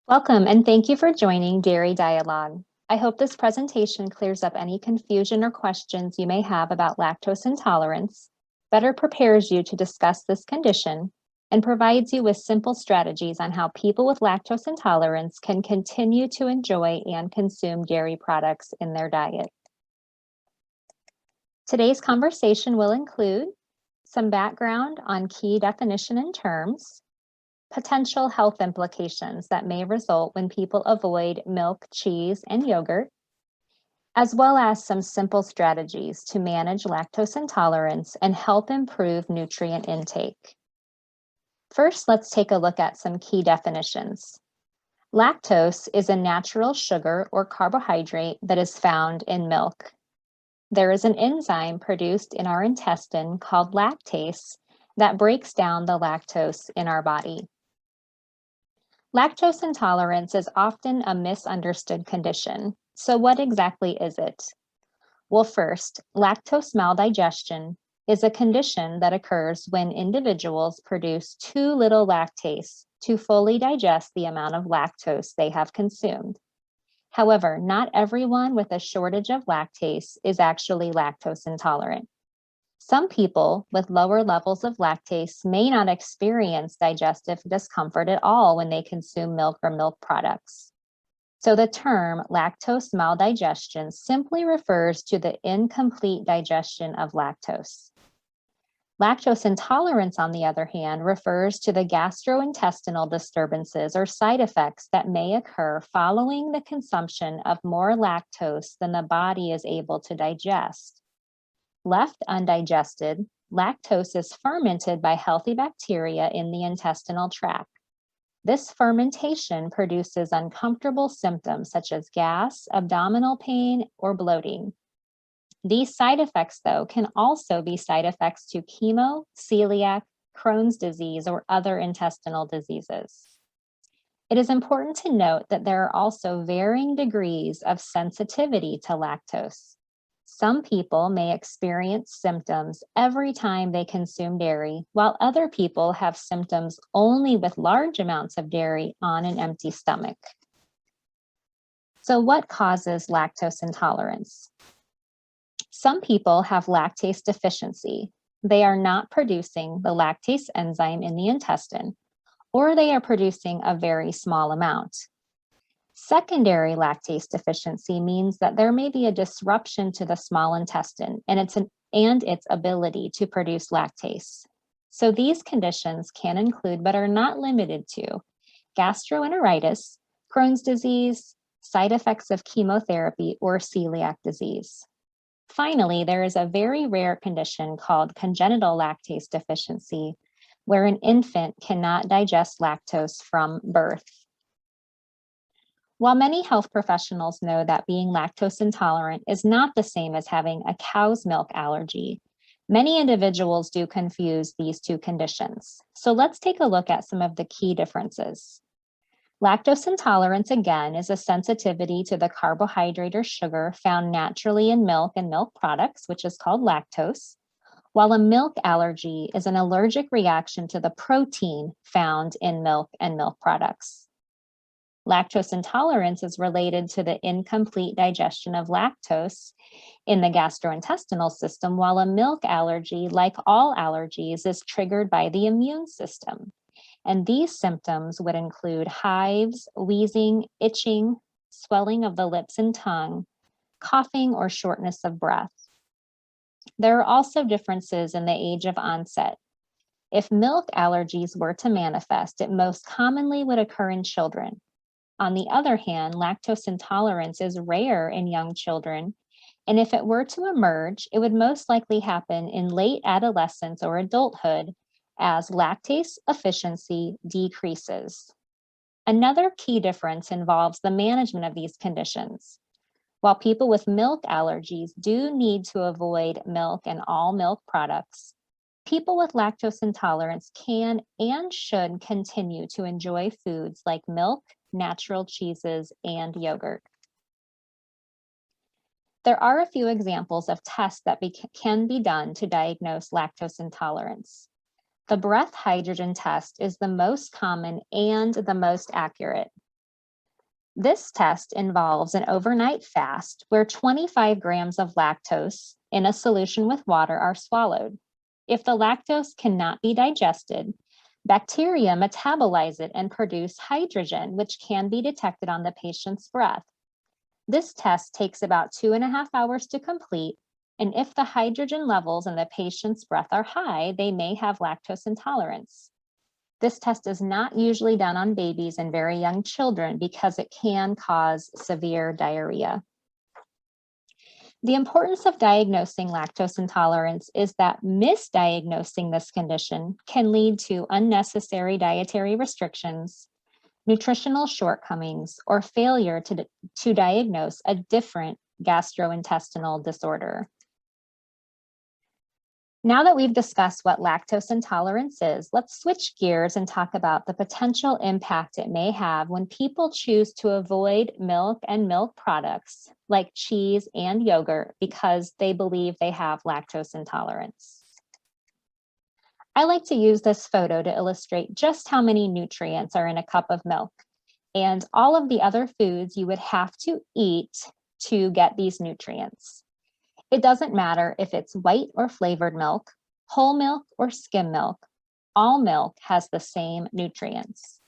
Welcome, and thank you for joining Dairy Dialogue. I hope this presentation clears up any confusion or questions you may have about lactose intolerance, better prepares you to discuss this condition, and provides you with simple strategies on how people with lactose intolerance can continue to enjoy and consume dairy products in their diet. Today's conversation will include some background on key definition and terms, potential health implications that may result when people avoid milk, cheese, and yogurt, as well as some simple strategies to manage lactose intolerance and help improve nutrient intake. First, let's take a look at some key definitions. Lactose is a natural sugar or carbohydrate that is found in milk. There is an enzyme produced in our intestine called lactase that breaks down the lactose in our body. Lactose intolerance is often a misunderstood condition. So what exactly is it? Well, first, lactose maldigestion is a condition that occurs when individuals produce too little lactase to fully digest the amount of lactose they have consumed. However, not everyone with a shortage of lactase is actually lactose intolerant. Some people with lower levels of lactase may not experience digestive discomfort at all when they consume milk or milk products. So the term lactose maldigestion simply refers to the incomplete digestion of lactose. Lactose intolerance, on the other hand, refers to the gastrointestinal disturbances or side effects that may occur following the consumption of more lactose than the body is able to digest. Left undigested, lactose is fermented by healthy bacteria in the intestinal tract. This fermentation produces uncomfortable symptoms such as gas, abdominal pain, or bloating. These side effects, though, can also be side effects to chemo, celiac, Crohn's disease, or other intestinal diseases. It is important to note that there are also varying degrees of sensitivity to lactose. Some people may experience symptoms every time they consume dairy, while other people have symptoms only with large amounts of dairy on an empty stomach. So what causes lactose intolerance? Some people have lactase deficiency. They are not producing the lactase enzyme in the intestine, or they are producing a very small amount. Secondary lactase deficiency means that there may be a disruption to the small intestine and its ability to produce lactase. So these conditions can include, but are not limited to, gastroenteritis, Crohn's disease, side effects of chemotherapy, or celiac disease. Finally, there is a very rare condition called congenital lactase deficiency, where an infant cannot digest lactose from birth. While many health professionals know that being lactose intolerant is not the same as having a cow's milk allergy, many individuals do confuse these two conditions. So let's take a look at some of the key differences. Lactose intolerance, again, is a sensitivity to the carbohydrate or sugar found naturally in milk and milk products, which is called lactose, while a milk allergy is an allergic reaction to the protein found in milk and milk products. Lactose intolerance is related to the incomplete digestion of lactose in the gastrointestinal system, while a milk allergy, like all allergies, is triggered by the immune system. And these symptoms would include hives, wheezing, itching, swelling of the lips and tongue, coughing, or shortness of breath. There are also differences in the age of onset. If milk allergies were to manifest, it most commonly would occur in children. On the other hand, lactose intolerance is rare in young children, and if it were to emerge, it would most likely happen in late adolescence or adulthood as lactase efficiency decreases. Another key difference involves the management of these conditions. While people with milk allergies do need to avoid milk and all milk products, people with lactose intolerance can and should continue to enjoy foods like milk, natural cheeses, and yogurt. There are a few examples of tests that can be done to diagnose lactose intolerance. The breath hydrogen test is the most common and the most accurate. This test involves an overnight fast where 25 grams of lactose in a solution with water are swallowed. If the lactose cannot be digested, bacteria metabolize it and produce hydrogen, which can be detected on the patient's breath. This test takes about 2.5 hours to complete, and if the hydrogen levels in the patient's breath are high, they may have lactose intolerance. This test is not usually done on babies and very young children because it can cause severe diarrhea. The importance of diagnosing lactose intolerance is that misdiagnosing this condition can lead to unnecessary dietary restrictions, nutritional shortcomings, or failure to diagnose a different gastrointestinal disorder. Now that we've discussed what lactose intolerance is, let's switch gears and talk about the potential impact it may have when people choose to avoid milk and milk products like cheese and yogurt because they believe they have lactose intolerance. I like to use this photo to illustrate just how many nutrients are in a cup of milk and all of the other foods you would have to eat to get these nutrients. It doesn't matter if it's white or flavored milk, whole milk or skim milk, all milk has the same nutrients.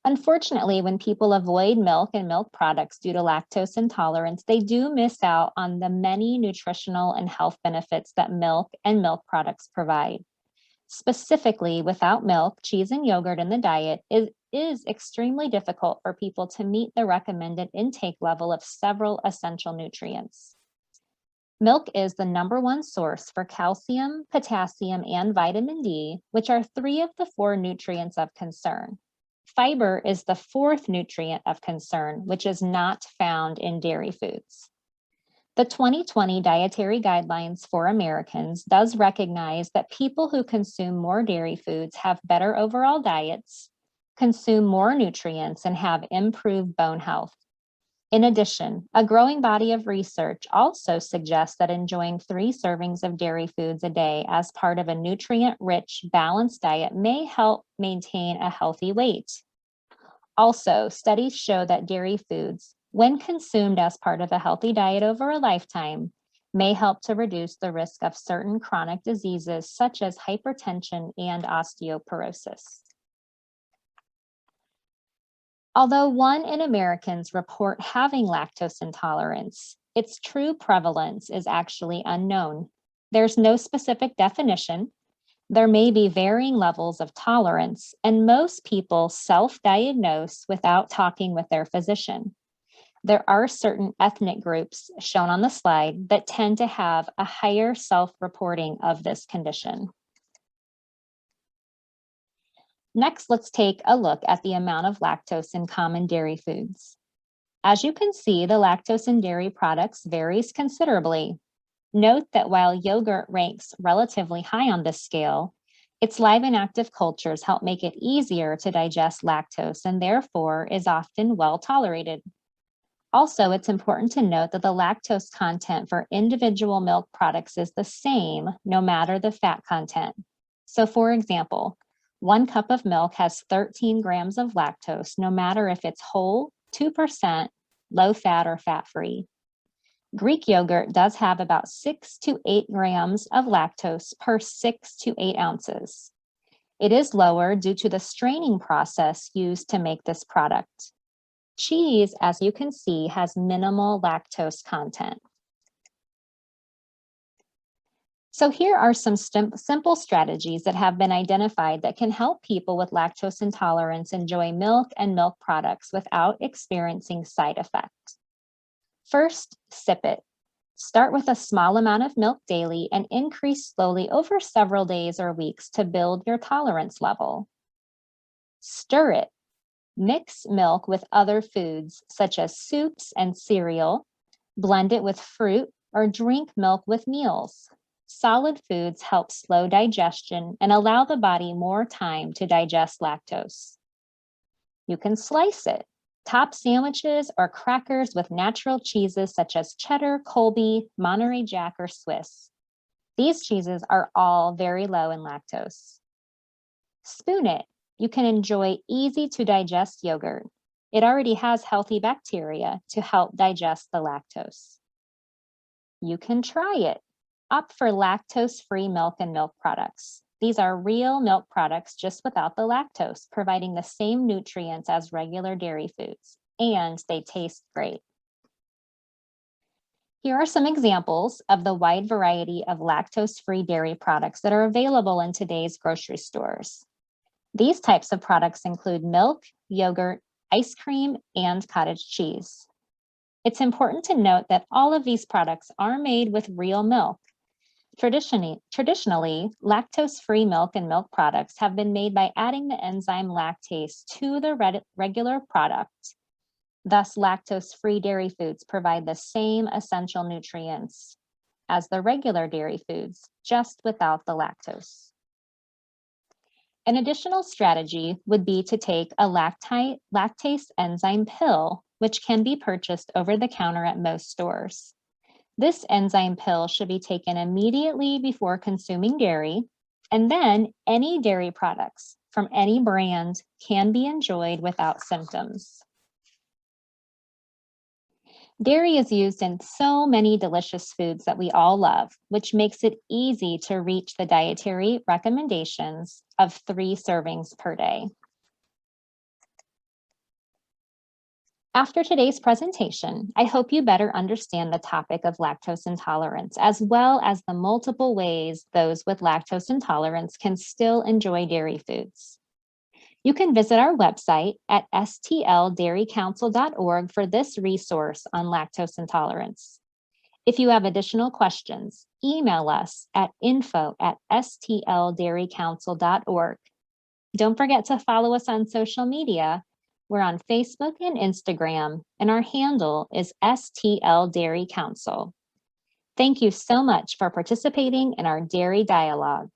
Unfortunately, when people avoid milk and milk products due to lactose intolerance, they do miss out on the many nutritional and health benefits that milk and milk products provide. Specifically, without milk, cheese, and yogurt in the diet, it is extremely difficult for people to meet the recommended intake level of several essential nutrients. Milk is the #1 source for calcium, potassium, and vitamin D, which are 3 of the 4 nutrients of concern. Fiber is the 4th nutrient of concern, which is not found in dairy foods. The 2020 Dietary Guidelines for Americans does recognize that people who consume more dairy foods have better overall diets, consume more nutrients, and have improved bone health. In addition, a growing body of research also suggests that enjoying 3 servings of dairy foods a day as part of a nutrient-rich, balanced diet may help maintain a healthy weight. Also, studies show that dairy foods, when consumed as part of a healthy diet over a lifetime, may help to reduce the risk of certain chronic diseases such as hypertension and osteoporosis. Although 1 in Americans report having lactose intolerance, its true prevalence is actually unknown. There's no specific definition. There may be varying levels of tolerance, and most people self-diagnose without talking with their physician. There are certain ethnic groups shown on the slide that tend to have a higher self-reporting of this condition. Next, let's take a look at the amount of lactose in common dairy foods. As you can see, the lactose in dairy products varies considerably. Note that while yogurt ranks relatively high on this scale, its live and active cultures help make it easier to digest lactose and therefore is often well tolerated. Also, it's important to note that the lactose content for individual milk products is the same no matter the fat content. So for example, 1 cup of milk has 13 grams of lactose, no matter if it's whole, 2%, low fat, or fat-free. Greek yogurt does have about 6 to 8 grams of lactose per 6 to 8 ounces. It is lower due to the straining process used to make this product. Cheese, as you can see, has minimal lactose content. So here are some simple strategies that have been identified that can help people with lactose intolerance enjoy milk and milk products without experiencing side effects. First, sip it. Start with a small amount of milk daily and increase slowly over several days or weeks to build your tolerance level. Stir it. Mix milk with other foods such as soups and cereal. Blend it with fruit or drink milk with meals. Solid foods help slow digestion and allow the body more time to digest lactose. You can slice it. Top sandwiches or crackers with natural cheeses such as cheddar, Colby, Monterey Jack, or Swiss. These cheeses are all very low in lactose. Spoon it. You can enjoy easy to digest yogurt. It already has healthy bacteria to help digest the lactose. You can try it. Opt for lactose-free milk and milk products. These are real milk products just without the lactose, providing the same nutrients as regular dairy foods, and they taste great. Here are some examples of the wide variety of lactose-free dairy products that are available in today's grocery stores. These types of products include milk, yogurt, ice cream, and cottage cheese. It's important to note that all of these products are made with real milk. Traditionally, lactose-free milk and milk products have been made by adding the enzyme lactase to the regular product. Thus, lactose-free dairy foods provide the same essential nutrients as the regular dairy foods, just without the lactose. An additional strategy would be to take a lactase enzyme pill, which can be purchased over the counter at most stores. This enzyme pill should be taken immediately before consuming dairy, and then any dairy products from any brand can be enjoyed without symptoms. Dairy is used in so many delicious foods that we all love, which makes it easy to reach the dietary recommendations of 3 servings per day. After today's presentation, I hope you better understand the topic of lactose intolerance, as well as the multiple ways those with lactose intolerance can still enjoy dairy foods. You can visit our website at stldairycouncil.org for this resource on lactose intolerance. If you have additional questions, email us at info@stldairycouncil.org. Don't forget to follow us on social media. We're on Facebook and Instagram, and our handle is STL Dairy Council. Thank you so much for participating in our dairy dialogue.